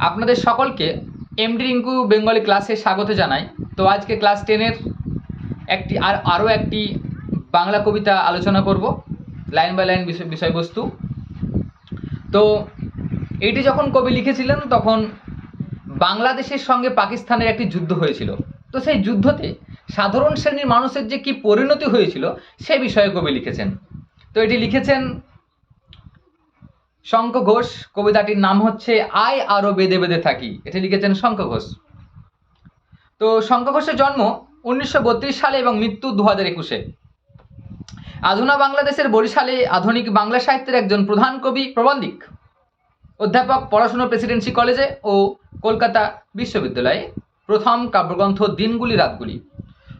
আপনাদের সকলকে MD Rinku Bengali ক্লাসে স্বাগত জানাই। তো আজকে ক্লাস 10-এর আরও একটি বাংলা কবিতা আলোচনা করব, লাইন বাই লাইন বিষয়বস্তু। তো এটি যখন কবি লিখেছিলেন তখন বাংলাদেশের সঙ্গে পাকিস্তানের একটি যুদ্ধ হয়েছিল। তো সেই যুদ্ধতে সাধারণ শ্রেণীর মানুষের যে কী পরিণতি হয়েছিল সে বিষয়ে কবি লিখেছেন। তো এটি লিখেছেন শঙ্খ ঘোষ। কবিতাটির নাম হচ্ছে আয় আরো বেঁধে বেঁধে থাকি। এটি লিখেছেন শঙ্খ ঘোষ। তো শঙ্খ ঘোষের জন্ম 1932 সালে এবং মৃত্যু 2021-এ। আধুনা বাংলাদেশের বরিশালে আধুনিক বাংলা সাহিত্যের একজন প্রধান কবি, প্রবন্ধিক, অধ্যাপক, পড়াশুনো প্রেসিডেন্সি কলেজে ও কলকাতা বিশ্ববিদ্যালয়ে। প্রথম কাব্যগ্রন্থ দিনগুলি রাতগুলি।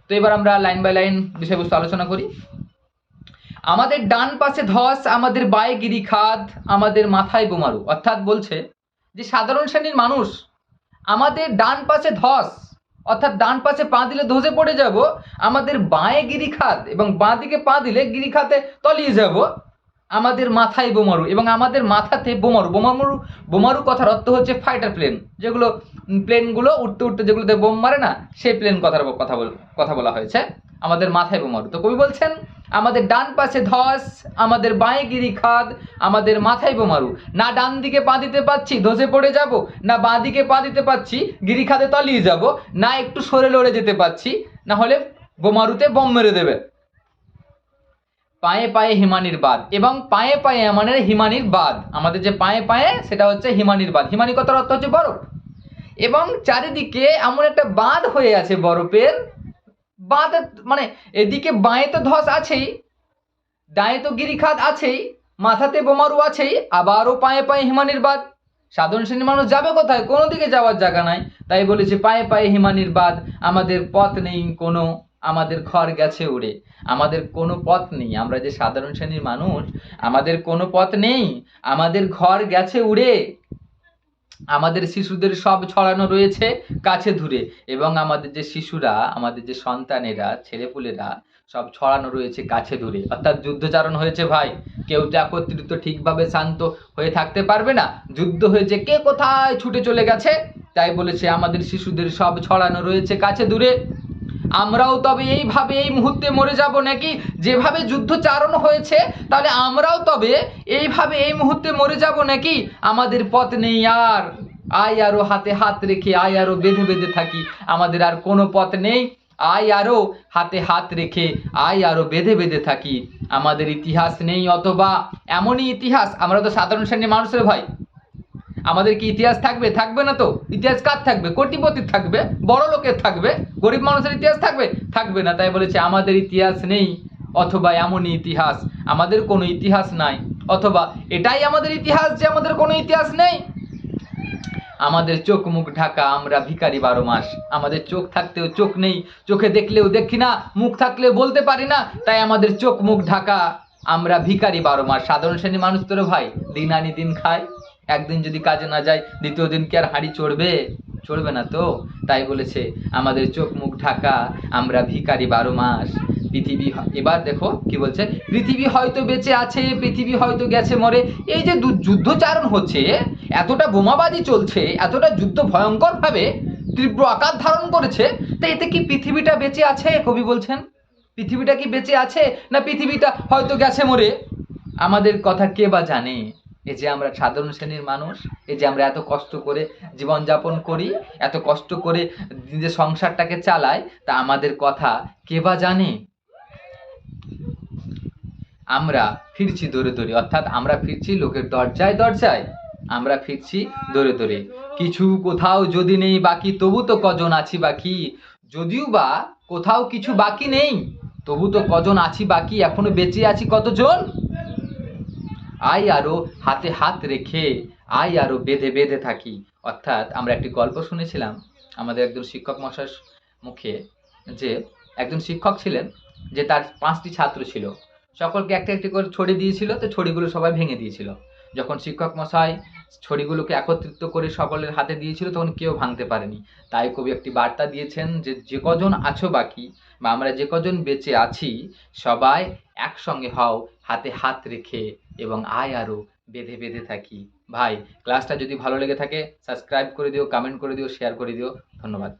তো এবার আমরা লাইন বাই লাইন বিষয়বস্তু আলোচনা করি। আমাদের ডান পাশে ধস, আমাদের বায়ে গিরিখাদ, আমাদের মাথায় বোমারু। অর্থাৎ বলছে যে সাধারণ শ্রেণীর মানুষ, আমাদের ডান পাশে ধস অর্থাৎ ডান পাশে পা দিলে ধসে পড়ে যাব, আমাদের বাঁয়ে গিরিখাদ এবং বাঁ দিকে পা দিলে গিরিখাতে তলিয়ে যাব, আমাদের মাথায় বোমারু এবং আমাদের মাথাতে বোমারু। বোমারু কথার অর্থ হচ্ছে ফাইটার প্লেন, যেগুলো প্লেনগুলো উঠতে উঠতে যেগুলোতে বোম মারে না, সেই প্লেন কথা বলা হয়েছে। আমাদের মাথায় বোমারু। তো কবি বলছেন আমাদের ডান পাশে ধস, আমাদের বাঁয়ে গিরিখাদ, আমাদের মাথায় বোমারু। না ডান দিকে পা দিতে পারছি ধসে পড়ে যাব, না বাঁ দিকে পা দিতে পারছি গিরিখাতে তলিয়ে যাব, না একটু সরে লড়ে যেতে পারছি, না হলে বোমারুতে বম মেরে দেবে। পায়ে পায়ে হিমানির বাঁধ এবং পায়ে পায়ে আমাদের হিমানির বাঁধ। আমাদের যে পায়ে পায়ে সেটা হচ্ছে হিমানির বাঁধ। হিমানি কথার অর্থ হচ্ছে বরফ। এবং চারিদিকে এমন একটা বাঁধ হয়ে আছে বরফের বাঁধ, মানে এদিকে বাঁয়ে তো ধস আছেই, ডায়ে তো গিরিখাত আছেই, মাথাতে বোমারু আছেই, আবারও পায়ে পায়ে হিমানির বাঁধ। সাধারণ শ্রেণীর মানুষ যাবে কোথায়? কোনো দিকে যাওয়ার জায়গা নাই। তাই বলেছে পায়ে পায়ে হিমানির বাঁধ, আমাদের পথ নেই কোনো, আমাদের ঘর গেছে উড়ে। আমাদের কোনো পথ নেই, আমরা যে সাধারণ শ্রেণীর মানুষ, আমাদের কোনো পথ নেই, আমাদের ঘর গেছে উড়ে। আমাদের শিশুদের সব ছড়ানো রয়েছে কাছে দূরে। এবং আমাদের যে শিশুরা, আমাদের যে সন্তানেরা, ছেলেপুলেরা সব ছড়ানো রয়েছে কাছে দূরে। অর্থাৎ যুদ্ধচারণ হয়েছে ভাই, কেউ তো একত্রিত ঠিকভাবে শান্ত হয়ে থাকতে পারবে না। যুদ্ধ হয়েছে, কে কোথায় ছুটে চলে গেছে। তাই বলেছে আমাদের শিশুদের সব ছড়ানো রয়েছে কাছে দূরে। আমরাও তবে এইভাবে এই মুহূর্তে মরে যাব নাকি? যেভাবে যুদ্ধচারণ হয়েছে তাহলে আমরাও তবে এইভাবে এই মুহূর্তে মরে যাব নাকি? আমাদের পথ নেই আর, আয় আরো হাতে হাত রেখে, আয় আরো বেঁধে বেঁধে থাকি। আমাদের আর কোনো পথ নেই, আয় আরো হাতে হাত রেখে, আয় আরো বেঁধে বেঁধে থাকি। আমাদের ইতিহাস নেই অথবা এমনই ইতিহাস। আমরা তো সাধারণ শ্রেণীর মানুষের ভাই, আমাদের কি ইতিহাস থাকবে? থাকবে না তো। ইতিহাস কার থাকবে? কোটিপতির থাকবে, বড় লোকের থাকবে। গরিব মানুষের ইতিহাস থাকবে? থাকবে না। তাই বলেছে আমাদের ইতিহাস নেই অথবা এমনই ইতিহাস, আমাদের কোনো ইতিহাস নাই, অথবা এটাই আমাদের ইতিহাস যে আমাদের কোনো ইতিহাস নেই। আমাদের চোখ মুখ ঢাকা, আমরা ভিখারি 12 মাস। আমাদের চোখ থাকতেও চোখ নেই, চোখে দেখলেও দেখি না, মুখ থাকলেও বলতে পারি না, তাই আমাদের চোখ মুখ ঢাকা, আমরা ভিখারি 12 মাস। সাধারণ শ্রেণীর মানুষ তোর ভাই দিন আনি দিন খায়। একদিন যদি কাজে না যায় দ্বিতীয় দিন কি আর হাঁড়ি চড়বে না তো। তাই বলেছে আমাদের চোখ মুখ ঢাকা, আমরা ভিখারি 12 মাস। পৃথিবী, এবার দেখো কি বলছে, পৃথিবী হয়তো বেঁচে আছে, পৃথিবী হয়তো গেছে মরে। এই যে যুদ্ধচারণ হচ্ছে, এতটা বোমাবাজি চলছে, এতটা যুদ্ধ ভয়ঙ্কর ভাবে তীব্র আকার ধারণ করেছে, তা এতে কি পৃথিবীটা বেঁচে আছে? কবি বলছেন পৃথিবীটা কি বেঁচে আছে, না পৃথিবীটা হয়তো গেছে মরে? আমাদের কথা কে বা জানে? এই যে আমরা সাধারণ শ্রেণীর মানুষ, এই যে আমরা এত কষ্ট করে জীবনযাপন করি, এত কষ্ট করে নিজের সংসারটাকে চালাই, তা আমাদের কথা কে বা জানে? আমরা ফিরছি দৌড়ে দৌড়ে, অর্থাৎ আমরা ফিরছি লোকের দরজায় দরজায়, আমরা ফিরছি দৌড়ে দৌড়ে। কিছু কোথাও যদি নেই বাকি, তবু তো কজন আছি বাকি। যদিও বা কোথাও কিছু বাকি নেই, তবু তো কজন আছি বাকি, এখনো বেঁচে আছি কতজন। আয় আরো হাতে হাত রেখে, আয় আরো বেঁধে বেঁধে থাকি। অর্থাৎ আমরা একটি গল্প শুনেছিলাম আমাদের একজন শিক্ষক মশাইয়ের মুখে, যে একজন শিক্ষক ছিলেন, যে তার 5টি ছাত্র ছিল, সকলকে একটা একটি করে ছড়ি দিয়েছিল। তো ছড়িগুলো সবাই ভেঙে দিয়েছিল। যখন শিক্ষক মশাই ছড়িগুলোকে একত্রিত করে সকলের হাতে দিয়েছিল, তখন কেউ ভাঙতে পারেনি। তাই কবি একটি বার্তা দিয়েছেন যে যে কজন আছো বাকি, বা আমরা যে কজন বেঁচে আছি, সবাই একসঙ্গে হও হাতে হাত রেখে, এবং আয় আরো বেঁধে বেঁধে থাকি। ভাই ক্লাসটা যদি ভালো লেগে থাকে সাবস্ক্রাইব করে দিও, কমেন্ট করে দিও, শেয়ার করে দিও। ধন্যবাদ।